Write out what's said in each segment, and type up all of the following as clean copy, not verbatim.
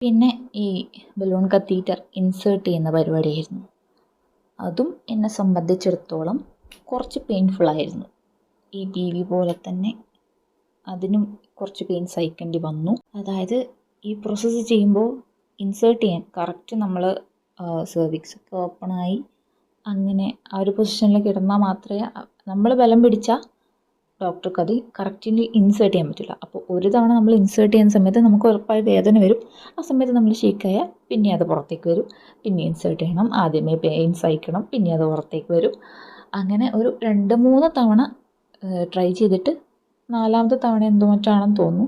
പിന്നെ ഈ balloon catheter insert ചെയ്യുന്ന പരിപാടിയായിരുന്നു. അതും എന്നെ സംബന്ധിച്ചിടത്തോളം കുറച്ച് പെയിൻഫുള്ളായിരുന്നു. ഈ PV പോലെ തന്നെ അതിനും കുറച്ച് പെയിൻ സഹിക്കേണ്ടി വന്നു. അതായത് ഈ പ്രോസസ്സ് ചെയ്യുമ്പോൾ ഇൻസേർട്ട് ചെയ്യാൻ കറക്റ്റ് നമ്മൾ സെർവിക്സ് ഒക്കെ ഓപ്പണായി അങ്ങനെ ആ ഒരു പൊസിഷനിൽ കിടന്നാൽ മാത്രമേ നമ്മൾ ബലം പിടിച്ചാൽ ഡോക്ടർക്ക് അത് കറക്റ്റ്ലി ഇൻസേർട്ട് ചെയ്യാൻ പറ്റില്ല. അപ്പോൾ ഒരു തവണ നമ്മൾ ഇൻസേർട്ട് ചെയ്യുന്ന സമയത്ത് നമുക്ക് ഉറപ്പായി വേദന വരും. ആ സമയത്ത് നമ്മൾ ഷേക്കായാൽ പിന്നെ അത് പുറത്തേക്ക് വരും. പിന്നെ ഇൻസേർട്ട് ചെയ്യണം, ആദ്യമേ പെയിൻ സഹിക്കണം, പിന്നെ അത് പുറത്തേക്ക് വരും. അങ്ങനെ ഒരു 2-3 തവണ ട്രൈ ചെയ്തിട്ട് 4ാമത്തെ തവണ എന്തോ മറ്റാണെന്ന് തോന്നുന്നു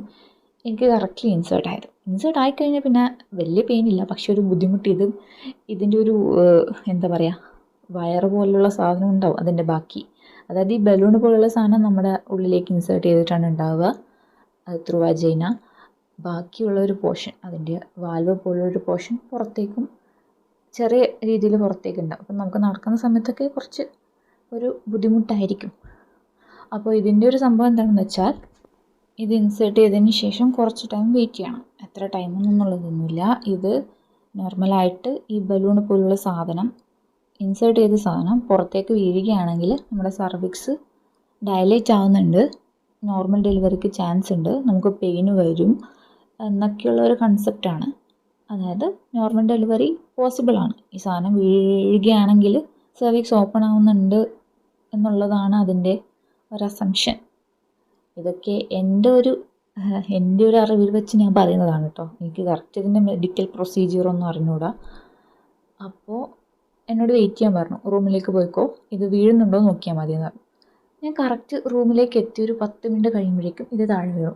എനിക്ക് കറക്റ്റ്ലി ഇൻസേർട്ട് ആയത്. ഇൻസേർട്ട് ആയിക്കഴിഞ്ഞാൽ പിന്നെ വലിയ പെയിനില്ല, പക്ഷെ ഒരു ബുദ്ധിമുട്ട് ഇതിൻ്റെ ഒരു എന്താ പറയുക, വയറ് പോലുള്ള സാധനം ഉണ്ടാവും അതിൻ്റെ ബാക്കി. അതായത് ഈ ബലൂൺ പോലുള്ള സാധനം നമ്മുടെ ഉള്ളിലേക്ക് ഇൻസേർട്ട് ചെയ്തിട്ടാണ് ഉണ്ടാവുക ത്രൂ വജൈന. ബാക്കിയുള്ള ഒരു പോർഷൻ, അതിൻ്റെ വാൽവ് പോലുള്ളൊരു പോർഷൻ പുറത്തേക്കും ചെറിയ രീതിയിൽ പുറത്തേക്ക് ഉണ്ടാവും. അപ്പം നമുക്ക് നടക്കുന്ന സമയത്തൊക്കെ കുറച്ച് ഒരു ബുദ്ധിമുട്ടായിരിക്കും. അപ്പോൾ ഇതിൻ്റെ ഒരു സംഭവം എന്താണെന്ന് വെച്ചാൽ, ഇത് ഇൻസേർട്ട് ചെയ്തതിന് ശേഷം കുറച്ച് ടൈം വെയിറ്റ് ചെയ്യണം. എത്ര ടൈമെന്നുള്ളതൊന്നുമില്ല. ഇത് നോർമലായിട്ട് ഈ ബലൂൺ പോലുള്ള സാധനം ഇൻസേർട്ട് ചെയ്ത സാധനം പുറത്തേക്ക് വീഴുകയാണെങ്കിൽ നമ്മുടെ സർവിക്സ് ഡയലേറ്റ് ആവുന്നുണ്ട്, നോർമൽ ഡെലിവറിക്ക് ചാൻസ് ഉണ്ട്, നമുക്ക് പെയിൻ വരും എന്നൊക്കെയുള്ള ഒരു കൺസെപ്റ്റാണ്. അതായത് നോർമൽ ഡെലിവറി പോസിബിളാണ്. ഈ സാധനം വീഴുകയാണെങ്കിൽ സർവിക്സ് ഓപ്പൺ ആവുന്നുണ്ട് എന്നുള്ളതാണ് അതിൻ്റെ ഒരു അസംഷൻ. ഇതൊക്കെ എൻ്റെ ഒരു അറിവിൽ വെച്ച് ഞാൻ പറയുന്നതാണ് കേട്ടോ. എനിക്ക് കറക്റ്റ് ഇതിൻ്റെ മെഡിക്കൽ പ്രൊസീജിയറൊന്നും അറിഞ്ഞുകൂടാ. അപ്പോൾ എന്നോട് വെയിറ്റ് ചെയ്യാൻ പറഞ്ഞു, റൂമിലേക്ക് പോയിക്കോ, ഇത് വീഴുന്നുണ്ടോ നോക്കിയാൽ മതി എന്ന് പറഞ്ഞു. ഞാൻ കറക്റ്റ് റൂമിലേക്ക് എത്തി ഒരു 10 മിനിറ്റ് കഴിയുമ്പോഴേക്കും ഇത് താഴെ വീണു.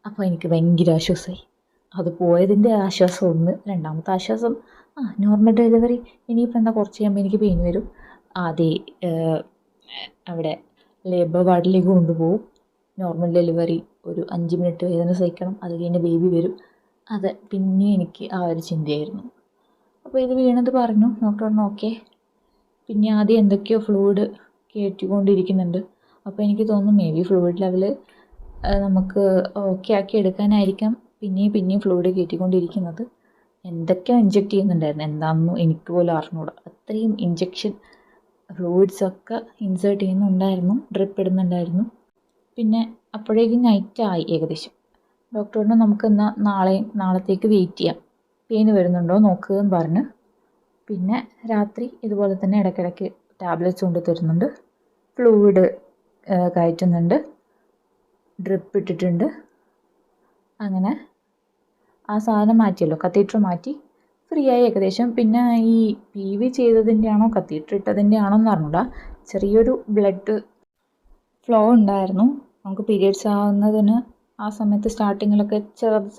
അപ്പോൾ എനിക്ക് ഭയങ്കര ആശ്വാസമായി. അത് പോയതിൻ്റെ ആശ്വാസം ഒന്ന്. 2ാമത്തെ ആശ്വാസം, നോർമൽ ഡെലിവറി ഇനിയിപ്പോൾ എന്താ കുറച്ച് കഴിയുമ്പോൾ എനിക്ക് പെയിൻ വരും, അവിടെ ലേബർ വാർഡിലേക്ക് കൊണ്ടുപോകും, നോർമൽ ഡെലിവറി ഒരു 5 മിനിറ്റ് വേദന സഹിക്കണം, അത് കഴിഞ്ഞ് ബേബി വരും. അത് പിന്നെ എനിക്ക് ആ ഒരു ചിന്തയായിരുന്നു. അപ്പോൾ ഇത് വീണത് പറഞ്ഞു, ഡോക്ടർ പറഞ്ഞു ഓക്കെ. പിന്നെ ആദ്യം എന്തൊക്കെയോ ഫ്ലൂയിഡ് കയറ്റിക്കൊണ്ടിരിക്കുന്നുണ്ട്. അപ്പോൾ എനിക്ക് തോന്നുന്നു മേ ബി ഫ്ലൂയിഡ് ലെവൽ നമുക്ക് ഓക്കെ ആക്കി എടുക്കാനായിരിക്കാം പിന്നെയും ഫ്ലൂയിഡ് കയറ്റിക്കൊണ്ടിരിക്കുന്നത്. എന്തൊക്കെയോ ഇഞ്ചെക്റ്റ് ചെയ്യുന്നുണ്ടായിരുന്നു, എന്താണെന്നും എനിക്ക് പോലും അറിഞ്ഞൂടാ. അത്രയും ഇഞ്ചെക്ഷൻ ഫ്ലൂയിഡ്സൊക്കെ ഇൻസേർട്ട് ചെയ്യുന്നുണ്ടായിരുന്നു, ഡ്രിപ്പ് ഇടുന്നുണ്ടായിരുന്നു. പിന്നെ അപ്പോഴേക്കും നൈറ്റായി ഏകദേശം. ഡോക്ടറിന് നമുക്ക് എന്നാൽ നാളത്തേക്ക് വെയിറ്റ് ചെയ്യാം, പെയിൻ വരുന്നുണ്ടോ നോക്കുക എന്ന് പറഞ്ഞ്. പിന്നെ രാത്രി ഇതുപോലെ തന്നെ ഇടയ്ക്കിടയ്ക്ക് ടാബ്ലറ്റ്സ് കൊണ്ട് തരുന്നുണ്ട്, ഫ്ലൂയിഡ് കയറ്റുന്നുണ്ട്, ഡ്രിപ്പ് ഇട്ടിട്ടുണ്ട്. അങ്ങനെ ആ സാധനം മാറ്റിയല്ലോ, കത്തീറ്റർ മാറ്റി ഫ്രീ ആയി ഏകദേശം. പിന്നെ ഈ PV ചെയ്തതിൻ്റെ ആണോ കത്തീറ്റർ ഇട്ടതിൻ്റെ ആണോ എന്ന് അറിഞ്ഞൂടാ, ചെറിയൊരു ബ്ലഡ് ഫ്ലോ ഉണ്ടായിരുന്നു. നമുക്ക് പീരിയഡ്സ് ആവുന്നതിന് ആ സമയത്ത് സ്റ്റാർട്ടിങ്ങിലൊക്കെ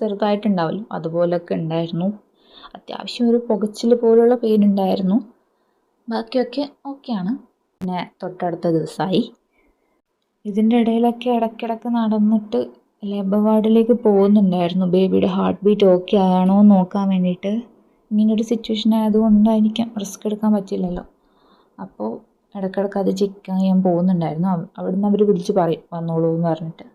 ചെറുതായിട്ടുണ്ടാവില്ല, അതുപോലൊക്കെ ഉണ്ടായിരുന്നു. അത്യാവശ്യം ഒരു പുകച്ചിൽ പോലുള്ള പെയിൻ ഉണ്ടായിരുന്നു. ബാക്കിയൊക്കെ ഓക്കെയാണ്. പിന്നെ തൊട്ടടുത്ത ദിവസമായി. ഇതിൻ്റെ ഇടയിലൊക്കെ ഇടയ്ക്കിടയ്ക്ക് നടന്നിട്ട് ലേബർ വാർഡിലേക്ക് പോകുന്നുണ്ടായിരുന്നു, ബേബിയുടെ ഹാർട്ട് ബീറ്റ് ഓക്കെ ആണോ എന്ന് നോക്കാൻ വേണ്ടിയിട്ട്. ഇങ്ങനൊരു സിറ്റുവേഷൻ ആയതുകൊണ്ടായിരിക്കാം, റിസ്ക് എടുക്കാൻ പറ്റില്ലല്ലോ. അപ്പോൾ ഇടയ്ക്കിടയ്ക്ക് അത് ചെക്ക് ചെയ്യാൻ പോകുന്നുണ്ടായിരുന്നു. അവിടുന്ന് അവർ വിളിച്ച് പറയും വന്നോളൂ എന്ന് പറഞ്ഞിട്ട്.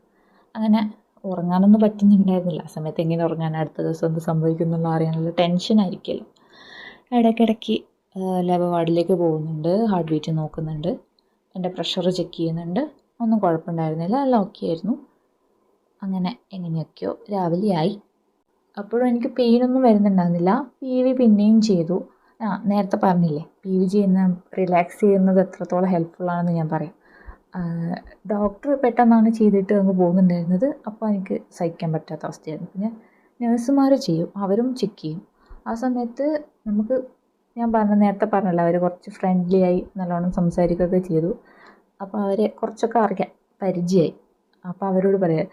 അങ്ങനെ ഉറങ്ങാനൊന്നും പറ്റുന്നുണ്ടായിരുന്നില്ല. ആ സമയത്ത് എങ്ങനെ ഉറങ്ങാൻ, അടുത്ത ദിവസം എന്ത് സംഭവിക്കുന്നുള്ള അറിയാനുള്ള ടെൻഷനായിരിക്കുമല്ലോ. ഇടയ്ക്കിടയ്ക്ക് ലേബർ വാർഡിലേക്ക് പോകുന്നുണ്ട്, ഹാർട്ട് ബീറ്റ് നോക്കുന്നുണ്ട്, എൻ്റെ പ്രഷർ ചെക്ക് ചെയ്യുന്നുണ്ട്. ഒന്നും കുഴപ്പമുണ്ടായിരുന്നില്ല, എല്ലാം ഓക്കെ ആയിരുന്നു. അങ്ങനെ എങ്ങനെയൊക്കെയോ രാവിലെയായി. അപ്പോഴും എനിക്ക് പെയിനൊന്നും വരുന്നുണ്ടായിരുന്നില്ല. PV പിന്നെയും ചെയ്തു. നേരത്തെ പറഞ്ഞില്ലേ PV റിലാക്സ് ചെയ്യുന്നത് എത്രത്തോളം ഹെൽപ്ഫുള്ളാണെന്ന് ഞാൻ പറയാം. ഡോക്ടർ പെട്ടെന്നാണ് ചെയ്തിട്ട് അങ്ങ് പോകുന്നുണ്ടായിരുന്നത്. അപ്പോൾ എനിക്ക് സഹിക്കാൻ പറ്റാത്ത അവസ്ഥയായിരുന്നു. പിന്നെ നഴ്സുമാർ ചെയ്യും, അവരും ചെക്ക് ചെയ്യും. ആ സമയത്ത് നമുക്ക് നേരത്തെ പറഞ്ഞല്ലോ, അവർ കുറച്ച് ഫ്രണ്ട്ലി ആയി നല്ലോണം സംസാരിക്കുകയൊക്കെ ചെയ്തു. അപ്പോൾ അവരെ കുറച്ചൊക്കെ അറിയാം, പരിചയമായി. അപ്പോൾ അവരോട് പറയാം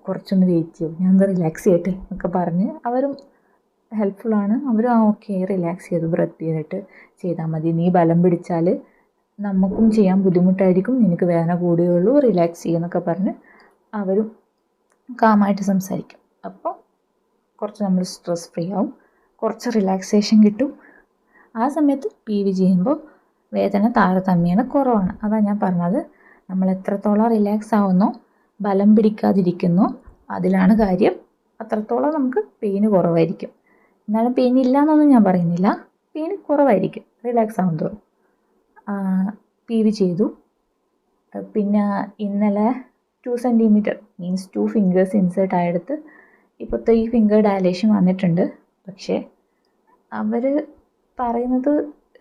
കുറച്ചൊന്ന് വെയിറ്റ് ചെയ്യും, ഞാൻ എന്താ റിലാക്സ് ചെയ്യട്ടെ എന്നൊക്കെ പറഞ്ഞ് അവരും ഹെൽപ്ഫുള്ളാണ്. അവരും ഓക്കെ റിലാക്സ് ചെയ്തു, ബ്രെത്ത് ചെയ്തിട്ട് ചെയ്താൽ മതി, നീ ബലം പിടിച്ചാൽ നമുക്കും ചെയ്യാൻ ബുദ്ധിമുട്ടായിരിക്കും, നിനക്ക് വേദന കൂടുകയുള്ളൂ, റിലാക്സ് ചെയ്യുന്നൊക്കെ പറഞ്ഞ് അവരും കാമായിട്ട് സംസാരിക്കും. അപ്പോൾ കുറച്ച് നമ്മൾ സ്ട്രെസ് ഫ്രീ ആവും, കുറച്ച് റിലാക്സേഷൻ കിട്ടും. ആ സമയത്ത് PV ചെയ്യുമ്പോൾ വേദന താരതമ്യേന കുറവാണ്. അതാണ് ഞാൻ പറഞ്ഞത്, നമ്മൾ എത്രത്തോളം റിലാക്സ് ആവുന്നോ, ബലം പിടിക്കാതിരിക്കുന്നോ, അതിലാണ് കാര്യം. അത്രത്തോളം നമുക്ക് പെയിന് കുറവായിരിക്കും. എന്നാലും പെയിൻ ഇല്ല എന്നൊന്നും ഞാൻ പറയുന്നില്ല. പെയിൻ കുറവായിരിക്കും, റിലാക്സ് ആവും തോറും. പി വി ചെയ്തു. പിന്നെ ഇന്നലെ 2 സെൻറ്റിമീറ്റർ മീൻസ് 2 ഫിംഗേഴ്സ് ഇൻസേർട്ട് ആയെടുത്ത് ഇപ്പോൾ 3 ഫിംഗർ ഡയലേഷൻ വന്നിട്ടുണ്ട്. പക്ഷേ അവർ പറയുന്നത്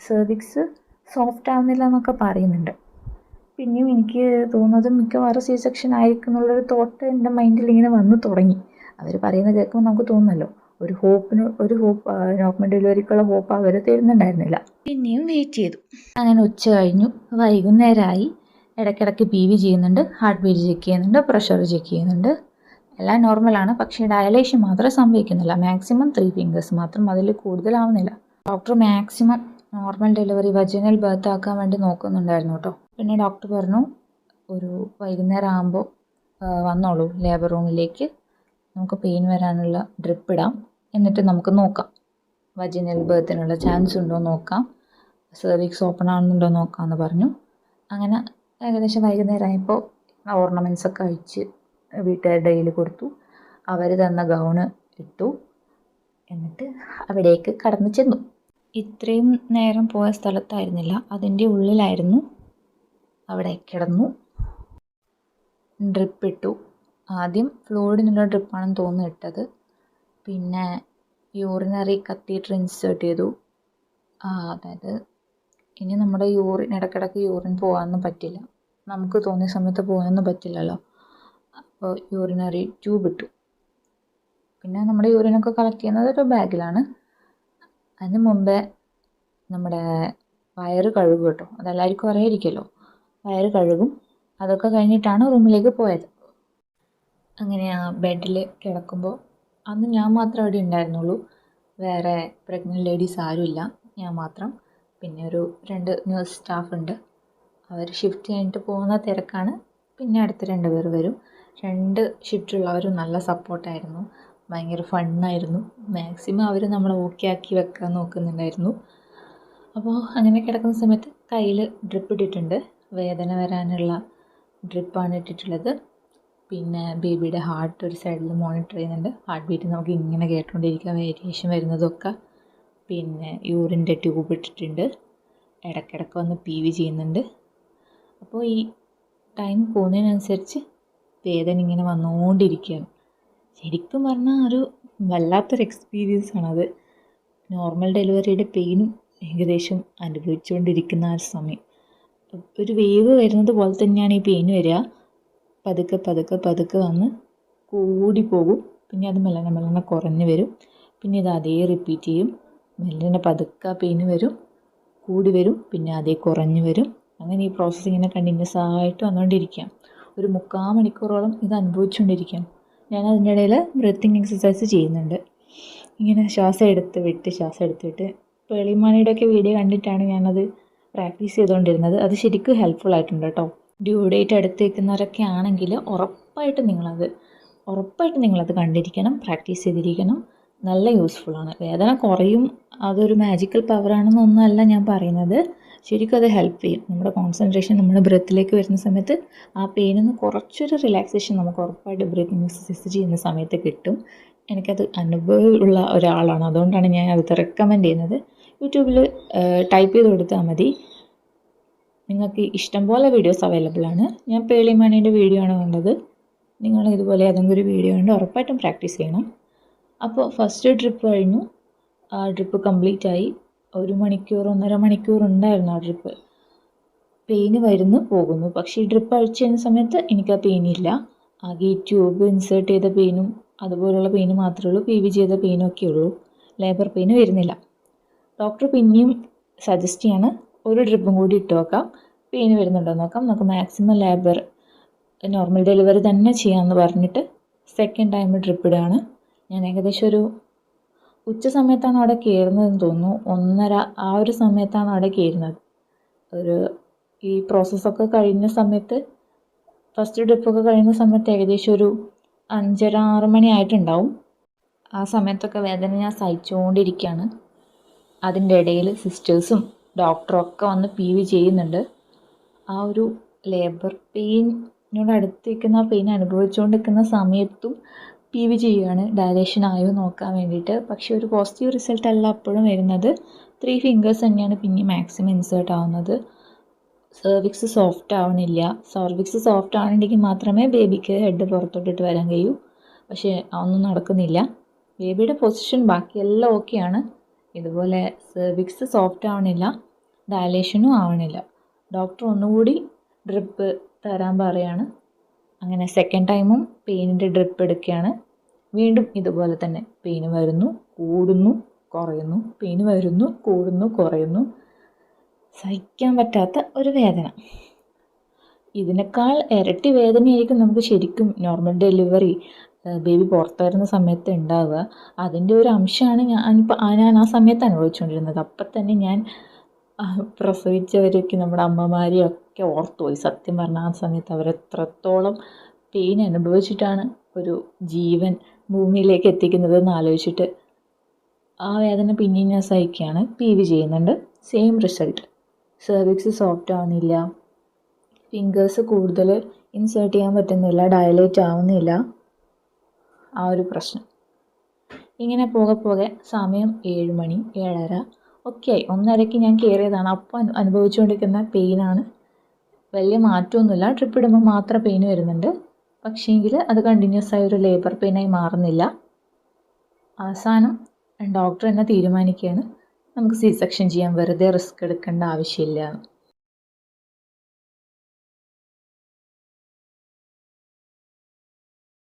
സെർവിക്സ് സോഫ്റ്റ് ആവുന്നില്ല എന്നൊക്കെ പറയുന്നുണ്ട്. പിന്നെയും എനിക്ക് തോന്നുന്നത് മിക്കവാറും സി സെക്ഷൻ ആയിരിക്കും എന്നുള്ളൊരു തോട്ട് എൻ്റെ മൈൻഡിൽ ഇങ്ങനെ വന്നു തുടങ്ങി. അവർ പറയുന്നത് കേൾക്കുമ്പോൾ നമുക്ക് തോന്നുമല്ലോ, ഒരു ഹോപ്പ് നോർമൽ ഡെലിവറിക്കുള്ള ഹോപ്പ് അവർ തരുന്നുണ്ടായിരുന്നില്ല. പിന്നെയും വെയിറ്റ് ചെയ്തു. അങ്ങനെ ഉച്ച കഴിഞ്ഞു, വൈകുന്നേരമായി. ഇടയ്ക്കിടയ്ക്ക് പി വി ചെയ്യുന്നുണ്ട്, ഹാർട്ട് ബീറ്റ് ചെക്ക് ചെയ്യുന്നുണ്ട്, പ്രഷർ ചെക്ക് ചെയ്യുന്നുണ്ട്. എല്ലാം നോർമലാണ്. പക്ഷേ ഡയലേഷൻ മാത്രമേ സംഭവിക്കുന്നില്ല. മാക്സിമം 3 ഫിംഗേഴ്സ് മാത്രം, അതിൽ കൂടുതലാവുന്നില്ല. Doctor maximum normal delivery vaginal birth ആക്കാൻ വേണ്ടി നോക്കുന്നുണ്ടായിരുന്നു കേട്ടോ. പിന്നെ ഡോക്ടർ പറഞ്ഞു, ഒരു വൈകുന്നേരം ആകുമ്പോൾ വന്നോളൂ ലേബർ റൂമിലേക്ക്, നമുക്ക് പെയിൻ വരാനുള്ള ഡ്രിപ്പ് ഇടാം, എന്നിട്ട് നമുക്ക് നോക്കാം വജനൽ ബർത്തിനുള്ള ചാൻസ് ഉണ്ടോ നോക്കാം, സെർവിക്സ് ഓപ്പൺ ആവുന്നുണ്ടോ നോക്കാമെന്ന് പറഞ്ഞു. അങ്ങനെ ഏകദേശം വൈകുന്നേരം ആയപ്പോൾ ഓർണമെൻറ്റ്സ് ഒക്കെ അഴിച്ച് വീട്ടുകാരുടെ കയ്യിൽ കൊടുത്തു. അവർ തന്ന ഗൗണ് ഇട്ടു. എന്നിട്ട് അവിടേക്ക് കടന്നു ചെന്നു. ഇത്രയും നേരം പോയ സ്ഥലത്തായിരുന്നില്ല, അതിൻ്റെ ഉള്ളിലായിരുന്നു. അവിടെ കിടന്നു, ഡ്രിപ്പ് ഇട്ടു. ആദ്യം ഫ്ലൂയിഡിനുള്ള ഡ്രിപ്പാണെന്ന് തോന്നുന്നു ഇട്ടത്. പിന്നെ യൂറിനറി കത്തീറ്റർ ഇൻസേർട്ട് ചെയ്തു. അതായത് ഇനി നമ്മുടെ ഇടയ്ക്കിടയ്ക്ക് യൂറിൻ പോകാനൊന്നും പറ്റില്ല, നമുക്ക് തോന്നിയ സമയത്ത് പോകാനൊന്നും പറ്റില്ലല്ലോ. അപ്പോൾ യൂറിനറി ട്യൂബ് ഇട്ടു. പിന്നെ നമ്മുടെ യൂറിനൊക്കെ കളക്ട് ചെയ്യുന്നത് ഒരു ബാഗിലാണ്. അതിന് മുമ്പേ നമ്മുടെ വയറ് കഴുകും കേട്ടോ, അതെല്ലാവർക്കും അറിയായിരിക്കുമല്ലോ. വയറ് കഴുകും. അതൊക്കെ കഴിഞ്ഞിട്ടാണ് റൂമിലേക്ക് പോയത്. അങ്ങനെ ആ ബെഡിൽ കിടക്കുമ്പോൾ അന്ന് ഞാൻ മാത്രം അവിടെ ഉണ്ടായിരുന്നുള്ളൂ, വേറെ പ്രഗ്നൻറ്റ് ലേഡീസ് ആരുമില്ല, ഞാൻ മാത്രം. പിന്നെ ഒരു 2 നേഴ്സ് സ്റ്റാഫ് ഉണ്ട്. അവർ ഷിഫ്റ്റ് കഴിഞ്ഞിട്ട് പോകുന്ന തിരക്കാണ്. പിന്നെ അടുത്ത 2 പേർ വരും. 2 ഷിഫ്റ്റുള്ളവരും നല്ല സപ്പോർട്ടായിരുന്നു, ഭയങ്കര ഫണ്ണായിരുന്നു. മാക്സിമം അവർ നമ്മളെ ഓക്കെ ആക്കി വെക്കാൻ നോക്കുന്നുണ്ടായിരുന്നു. അപ്പോൾ അങ്ങനെ കിടക്കുന്ന സമയത്ത് കയ്യിൽ ഡ്രിപ്പ് ഇട്ടിട്ടുണ്ട്. വേദന വരാനുള്ള ഡ്രിപ്പാണ് ഇട്ടിട്ടുള്ളത്. പിന്നെ ബേബിയുടെ ഹാർട്ട് ഒരു സൈഡിൽ മോണിറ്റർ ചെയ്യുന്നുണ്ട്. ഹാർട്ട് ബീറ്റ് നമുക്ക് ഇങ്ങനെ കേട്ടുകൊണ്ടിരിക്കുക, വേരിയേഷൻ വരുന്നതൊക്കെ. പിന്നെ യൂറിൻ്റെ ട്യൂബ് ഇട്ടിട്ടുണ്ട്. ഇടയ്ക്കിടയ്ക്ക് വന്ന് പി വി ചെയ്യുന്നുണ്ട്. അപ്പോൾ ഈ ടൈം പോകുന്നതിനനുസരിച്ച് വേദന ഇങ്ങനെ വന്നുകൊണ്ടിരിക്കുകയാണ്. ശരിക്കും പറഞ്ഞാൽ ഒരു വല്ലാത്തൊരു എക്സ്പീരിയൻസ് ആണത്. നോർമൽ ഡെലിവറിയുടെ പെയിനും ഏകദേശം അനുഭവിച്ചുകൊണ്ടിരിക്കുന്ന ആ സമയം. ഒരു വേവ് വരുന്നത് പോലെ തന്നെയാണ് ഈ പെയിൻ വരിക. പതുക്കെ പതുക്കെ പതുക്കെ വന്ന് കൂടിപ്പോകും. പിന്നെ അത് മെല്ലനെ മെല്ലനെ കുറഞ്ഞു വരും. പിന്നെ ഇത് അതേ റിപ്പീറ്റ് ചെയ്യും. മെല്ലനെ പതുക്കെ പെയിൻ വരും, കൂടി വരും, പിന്നെ അതേ കുറഞ്ഞു വരും. അങ്ങനെ ഈ പ്രോസസ്സ് ഇങ്ങനെ കണ്ടിന്യൂസ് ആയിട്ട് വന്നുകൊണ്ടിരിക്കാം. ഒരു 3/4 മണിക്കൂറോളം ഇത് അനുഭവിച്ചുകൊണ്ടിരിക്കാം. ഞാൻ അതിൻ്റെ ഇടയിൽ ബ്രീത്തിങ് എക്സസൈസ് ചെയ്യുന്നുണ്ട്. ഇങ്ങനെ ശ്വാസം എടുത്ത് വിട്ട് ശ്വാസം എടുത്ത് വിട്ട്. പേളിമാണിയുടെയൊക്കെ വീഡിയോ കണ്ടിട്ടാണ് ഞാനത് പ്രാക്ടീസ് ചെയ്തുകൊണ്ടിരുന്നത്. അത് ശരിക്കും ഹെൽപ്ഫുൾ ആയിട്ടുണ്ട് കേട്ടോ. ഡ്യൂ ഡേറ്റ് അടുത്ത് വയ്ക്കുന്നവരൊക്കെ ആണെങ്കിൽ ഉറപ്പായിട്ട് നിങ്ങളത് കണ്ടിരിക്കണം, പ്രാക്ടീസ് ചെയ്തിരിക്കണം. നല്ല യൂസ്ഫുള്ളാണ്. വേദന കുറയും, അതൊരു മാജിക്കൽ പവറാണെന്നൊന്നുമല്ല ഞാൻ പറയുന്നത്. ശരിക്കും അത് ഹെൽപ്പ് ചെയ്യും. നമ്മുടെ കോൺസെൻട്രേഷൻ നമ്മുടെ ബ്രെത്തിലേക്ക് വരുന്ന സമയത്ത് ആ പെയിനിൽ നിന്ന് കുറച്ചൊരു റിലാക്സേഷൻ നമുക്ക് ഉറപ്പായിട്ട് ബ്രീത്തിങ് എക്സസൈസ് ചെയ്യുന്ന സമയത്ത് കിട്ടും. എനിക്കത് അനുഭവമുള്ള ഒരാളാണ്, അതുകൊണ്ടാണ് ഞാൻ അത് റെക്കമെൻഡ് ചെയ്യുന്നത്. യൂട്യൂബിൽ ടൈപ്പ് ചെയ്ത് കൊടുത്താൽ മതി, നിങ്ങൾക്ക് ഇഷ്ടംപോലെ വീഡിയോസ് അവൈലബിൾ ആണ്. ഞാൻ പേളിമണീൻ്റെ വീഡിയോ ആണ് കണ്ടത്. നിങ്ങൾ ഇതുപോലെ ഏതെങ്കിലും ഒരു വീഡിയോ ഉണ്ട്, ഉറപ്പായിട്ടും പ്രാക്ടീസ് ചെയ്യണം. അപ്പോൾ ഫസ്റ്റ് ട്രിപ്പ് കഴിഞ്ഞു. ആ ട്രിപ്പ് കംപ്ലീറ്റ് ആയി. 1 മണിക്കൂർ 1.5 മണിക്കൂർ ഉണ്ടായിരുന്നു ആ ട്രിപ്പ്. പെയിന് വരുന്നു പോകുന്നു. പക്ഷേ ഈ ട്രിപ്പ് അഴിച്ചു കഴിഞ്ഞ സമയത്ത് എനിക്ക് ആ പെയിനില്ല. ആകെ ഈ ട്യൂബ് ഇൻസേർട്ട് ചെയ്ത പെയിനും അതുപോലുള്ള പെയിന് മാത്രമേ ഉള്ളൂ. പി വി ചെയ്ത പെയിനും ഒക്കെ ഉള്ളൂ. ലേബർ പെയിന് വരുന്നില്ല. ഡോക്ടർ പിന്നെയും സജസ്റ്റ് ചെയ്യാണ്, ഒരു ട്രിപ്പും കൂടി ഇട്ട് നോക്കാം, പെയിന് വരുന്നുണ്ടോ നോക്കാം, നമുക്ക് മാക്സിമം ലേബർ നോർമൽ ഡെലിവറി തന്നെ ചെയ്യാമെന്ന് പറഞ്ഞിട്ട് സെക്കൻഡ് ടൈം ട്രിപ്പ് ഇടുകയാണ്. ഞാൻ ഏകദേശം ഒരു ഉച്ച സമയത്താണ് അവിടെ കയറുന്നതെന്ന് തോന്നുന്നു. 1:30 ആ ഒരു സമയത്താണ് അവിടെ കയറുന്നത്. ഈ പ്രോസസ്സൊക്കെ കഴിഞ്ഞ സമയത്ത്, ഫസ്റ്റ് ട്രിപ്പൊക്കെ കഴിയുന്ന സമയത്ത് ഏകദേശം ഒരു 5:30 6 മണി ആയിട്ടുണ്ടാവും. ആ സമയത്തൊക്കെ വേദന ഞാൻ സഹിച്ചുകൊണ്ടിരിക്കുകയാണ്. അതിൻ്റെ ഇടയിൽ സിസ്റ്റേഴ്സും ഡോക്ടറും ഒക്കെ വന്ന് പി വി ചെയ്യുന്നുണ്ട്. ആ ഒരു ലേബർ പെയിനോട് അടുത്ത് നിൽക്കുന്ന ആ പെയിൻ അനുഭവിച്ചുകൊണ്ടിരിക്കുന്ന സമയത്തും PV ചെയ്യുകയാണ് ഡയലേഷൻ ആയോ നോക്കാൻ വേണ്ടിയിട്ട്. പക്ഷേ ഒരു പോസിറ്റീവ് റിസൾട്ട് അല്ല അപ്പോഴും വരുന്നത്. 3 ഫിംഗേഴ്സ് തന്നെയാണ് പിന്നെ മാക്സിമം ഇൻസേർട്ട് ആവുന്നത്. സെർവിക്സ് സോഫ്റ്റ് ആവണില്ല. സെർവിക്സ് സോഫ്റ്റ് ആവണമെങ്കിൽ മാത്രമേ ബേബിക്ക് ഹെഡ് പുറത്തോട്ടിട്ട് വരാൻ കഴിയൂ. പക്ഷേ അതൊന്നും നടക്കുന്നില്ല. ബേബിയുടെ പൊസിഷൻ ബാക്കിയെല്ലാം ഓക്കെയാണ്. ഇതുപോലെ സെർവിക്സ് സോഫ്റ്റ് ആവണില്ല, ഡയലേഷനും ആവണില്ല. ഡോക്ടർ ഒന്നുകൂടി ഡ്രിപ്പ് തരാൻ പറയാണ്. അങ്ങനെ സെക്കൻഡ് ടൈമും പെയിനിൻ്റെ ഡ്രിപ്പ് എടുക്കുകയാണ്. വീണ്ടും ഇതുപോലെ തന്നെ പെയിൻ വരുന്നു, കൂടുന്നു, കുറയുന്നു, പെയിൻ വരുന്നു, കൂടുന്നു, കുറയുന്നു. സഹിക്കാൻ പറ്റാത്ത ഒരു വേദന. ഇതിനേക്കാൾ ഇരട്ടി വേദനയായിരിക്കും നമുക്ക് ശരിക്കും നോർമൽ ഡെലിവറി ബേബി പുറത്ത് വരുന്ന സമയത്ത് ഉണ്ടാവുക. അതിൻ്റെ ഒരു അംശമാണ് ഞാൻ ആ സമയത്ത് അനുഭവിച്ചുകൊണ്ടിരുന്നത്. അപ്പം തന്നെ ഞാൻ പ്രസവിച്ചവരൊക്കെ നമ്മുടെ അമ്മമാരെയൊക്കെ ഓർത്തുപോയി. സത്യം പറഞ്ഞാൽ ആ സമയത്ത് അവരെത്രത്തോളം പെയിൻ അനുഭവിച്ചിട്ടാണ് ഒരു ജീവൻ ഭൂമിയിലേക്ക് എത്തിക്കുന്നതെന്ന് ആലോചിച്ചിട്ട് ആ വേദന പിന്നെയും ഞാൻ സഹിക്കുകയാണ്. PV ചെയ്യുന്നുണ്ട്, സെയിം റിസൾട്ട്. സെർവിക്സ് സോഫ്റ്റ് ആവുന്നില്ല, ഫിംഗേഴ്സ് കൂടുതൽ ഇൻസേർട്ട് ചെയ്യാൻ പറ്റുന്നില്ല, ഡയലേറ്റ് ആവുന്നില്ല, ആ ഒരു പ്രശ്നം. ഇങ്ങനെ പോകെ സമയം 7 മണി 7:30 ഒക്കെ ആയി. 1:30ക്ക് ഞാൻ കയറിയതാണ്. അപ്പം അനുഭവിച്ചുകൊണ്ടിരിക്കുന്ന പെയിനാണ്. വലിയ മാറ്റമൊന്നുമില്ല, ട്രിപ്പ് ഇടുമ്പോൾ മാത്രം പെയിൻ വരുന്നുണ്ട്. പക്ഷേങ്കിൽ അത് കണ്ടിന്യൂസ് ആയ ഒരു ലേബർ പെയിനായി മാറുന്നില്ല. അവസാനം ഡോക്ടർ എന്നെ തീരുമാനിക്കുകയാണ് നമുക്ക് C സെക്ഷൻ ചെയ്യാൻ, വെറുതെ റിസ്ക് എടുക്കേണ്ട ആവശ്യമില്ല.